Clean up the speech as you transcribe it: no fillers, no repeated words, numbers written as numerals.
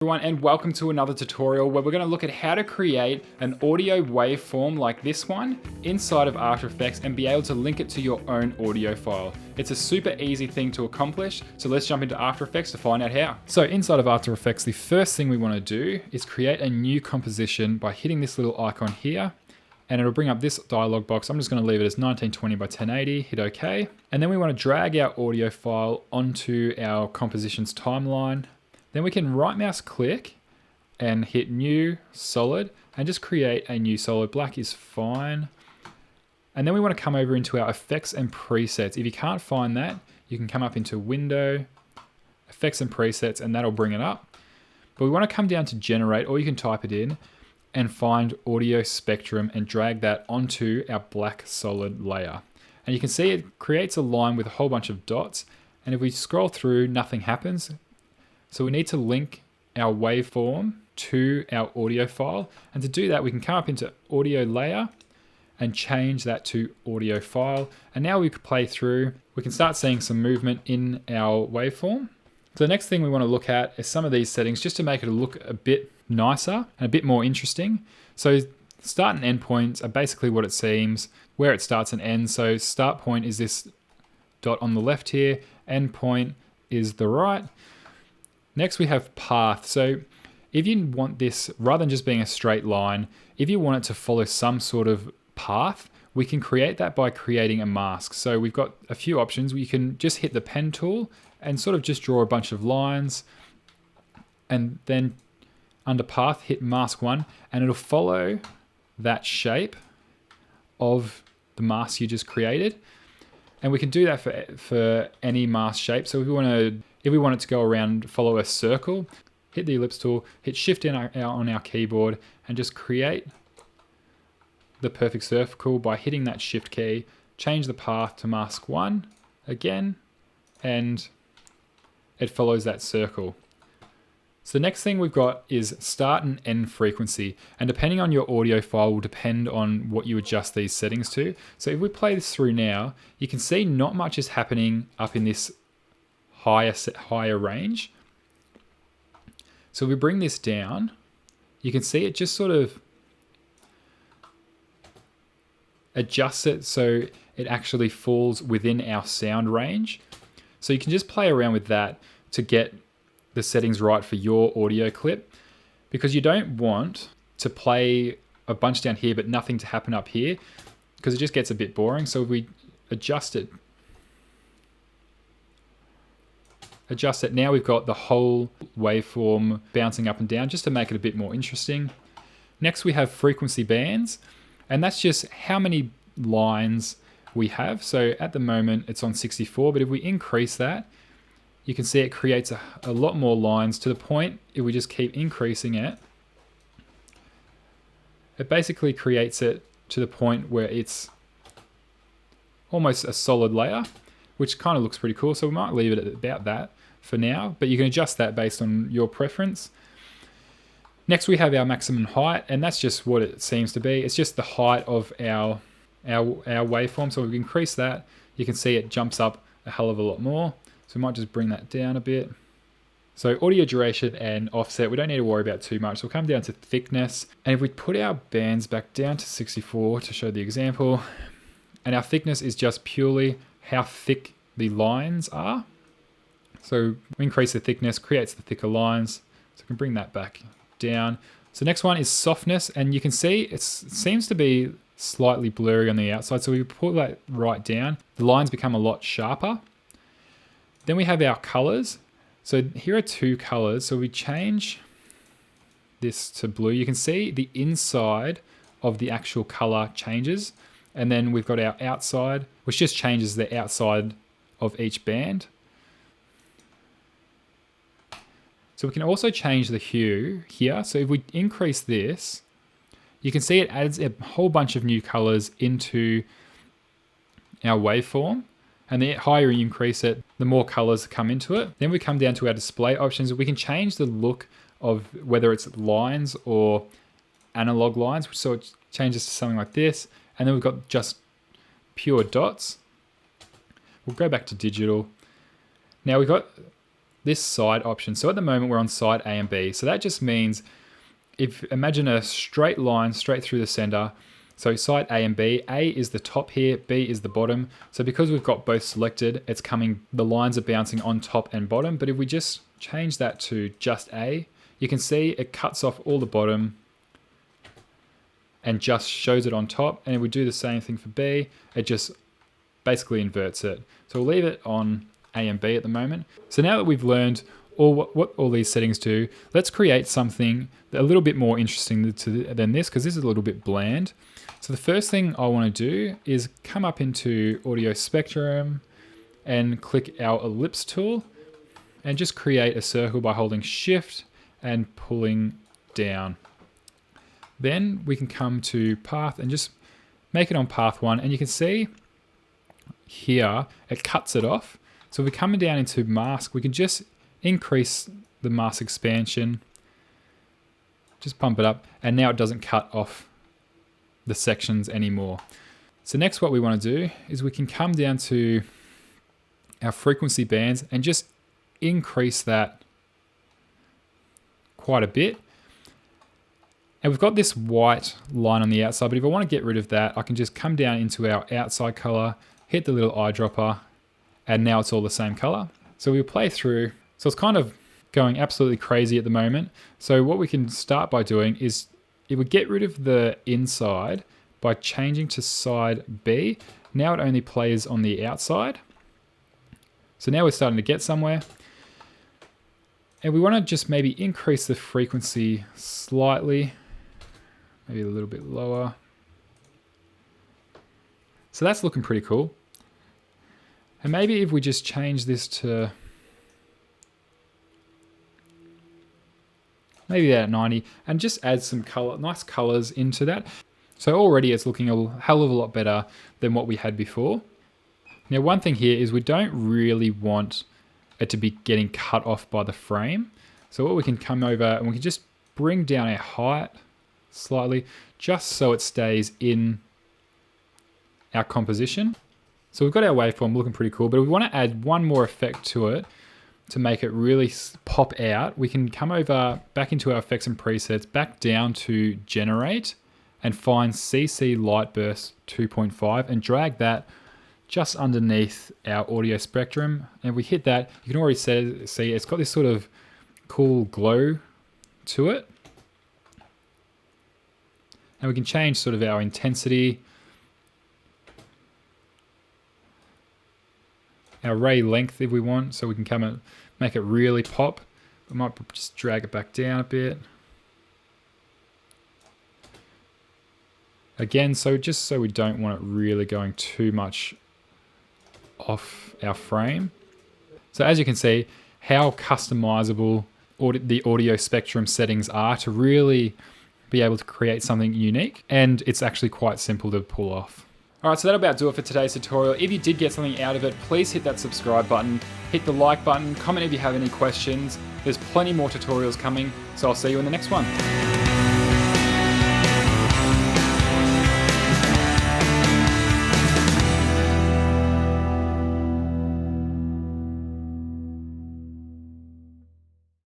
Everyone, and welcome to another tutorial where we're going to look at how to create an audio waveform like this one inside of After Effects and be able to link it to your own audio file. It's a super easy thing to accomplish, so let's jump into After Effects to find out how. So inside of After Effects, the first thing we want to do is create a new composition by hitting this little icon here, and it'll bring up this dialog box. I'm just going to leave it as 1920 by 1080, hit OK. And then we want to drag our audio file onto our compositions timeline. Then we can right mouse click and hit new solid and just create a new solid. Black is fine. And then we want to come over into our effects and presets. If you can't find that, you can come up into window, effects and presets, and that'll bring it up. But we want to come down to generate, or you can type it in and find audio spectrum and drag that onto our black solid layer. And you can see it creates a line with a whole bunch of dots. And if we scroll through, nothing happens. So we need to link our waveform to our audio file. And to do that, we can come up into audio layer and change that to audio file. And now we can play through, we can start seeing some movement in our waveform. So the next thing we want to look at is some of these settings just to make it look a bit nicer and a bit more interesting. So start and end points are basically what it seems, where it starts and ends. So start point is this dot on the left here, end point is the right. Next we have path. So if you want this, rather than just being a straight line, if you want it to follow some sort of path, we can create that by creating a mask. So we've got a few options. We can just hit the pen tool and sort of just draw a bunch of lines, and then under path, hit mask 1, and it'll follow that shape of the mask you just created. And we can do that for any mask shape. So if we want it to go around, follow a circle, hit the ellipse tool, hit shift in on our keyboard, and just create the perfect circle by hitting that shift key, change the path to mask 1 again, and it follows that circle. So the next thing we've got is start and end frequency. And depending on your audio file will depend on what you adjust these settings to. So if we play this through now, you can see not much is happening up in this higher range. So if we bring this down, you can see it just sort of adjusts it so it actually falls within our sound range. So you can just play around with that to get the settings right for your audio clip, because you don't want to play a bunch down here but nothing to happen up here, because it just gets a bit boring. So if we adjust it, now we've got the whole waveform bouncing up and down just to make it a bit more interesting. Next we have frequency bands, and that's just how many lines we have. So at the moment it's on 64, but if we increase that, you can see it creates a lot more lines, to the point if we just keep increasing it, it basically creates it to the point where it's almost a solid layer, which kind of looks pretty cool. So we might leave it at about that for now, but you can adjust that based on your preference. Next we have our maximum height, and that's just what it seems to be. It's just the height of our waveform. So if we increase that, you can see it jumps up a hell of a lot more. So we might just bring that down a bit. So audio duration and offset, we don't need to worry about too much. So we'll come down to thickness. And if we put our bands back down to 64 to show the example, and our thickness is just purely how thick the lines are. So we increase the thickness, creates the thicker lines. So we can bring that back down. So next one is softness, and you can see it seems to be slightly blurry on the outside. So we pull that right down, the lines become a lot sharper. Then we have our colors. So here are two colors. So we change this to blue. You can see the inside of the actual color changes. And then we've got our outside, which just changes the outside of each band. So we can also change the hue here. So if we increase this, you can see it adds a whole bunch of new colors into our waveform. And the higher you increase it, the more colors come into it. Then we come down to our display options. We can change the look of whether it's lines or analog lines. So it changes to something like this. And then we've got just pure dots. We'll go back to digital. Now we've got this side option. So at the moment we're on side A and B. So that just means imagine a straight line straight through the center. So side A and B, A is the top here, B is the bottom. So because we've got both selected, the lines are bouncing on top and bottom. But if we just change that to just A, you can see it cuts off all the bottom and just shows it on top. And if we do the same thing for B, it just basically inverts it. So we'll leave it on A and B at the moment. So now that we've learned what all these settings do, let's create something a little bit more interesting than this, because this is a little bit bland. So the first thing I want to do is come up into Audio Spectrum and click our ellipse tool and just create a circle by holding Shift and pulling down. Then we can come to Path and just make it on Path 1, and you can see here it cuts it off. So if we come down into Mask, we can just increase the mask expansion, just pump it up, and now it doesn't cut off the sections anymore. So next what we want to do is we can come down to our frequency bands and just increase that quite a bit. And we've got this white line on the outside, but if I want to get rid of that, I can just come down into our outside color, hit the little eyedropper, and now it's all the same color. So we'll play through. So it's kind of going absolutely crazy at the moment. So what we can start by doing is it would get rid of the inside by changing to side B. Now it only plays on the outside. So now we're starting to get somewhere. And we want to just maybe increase the frequency slightly, maybe a little bit lower. So that's looking pretty cool. And maybe if we just change this to maybe that at 90 and just add some nice colors into that. So already it's looking a hell of a lot better than what we had before. Now one thing here is we don't really want it to be getting cut off by the frame. So what we can come over and we can just bring down our height slightly just so it stays in our composition. So we've got our waveform looking pretty cool, but if we want to add one more effect to it to make it really pop out, we can come over back into our effects and presets, back down to generate and find CC Lightburst 2.5 and drag that just underneath our audio spectrum. And if we hit that, you can already see it's got this sort of cool glow to it. And we can change sort of our intensity, our ray length if we want, so we can come and make it really pop. We might just drag it back down a bit. Again, so just so we don't want it really going too much off our frame. So as you can see, how customizable the audio spectrum settings are to really be able to create something unique. And it's actually quite simple to pull off. All right, so that'll about do it for today's tutorial. If you did get something out of it, please hit that subscribe button, hit the like button, comment if you have any questions. There's plenty more tutorials coming, so I'll see you in the next one.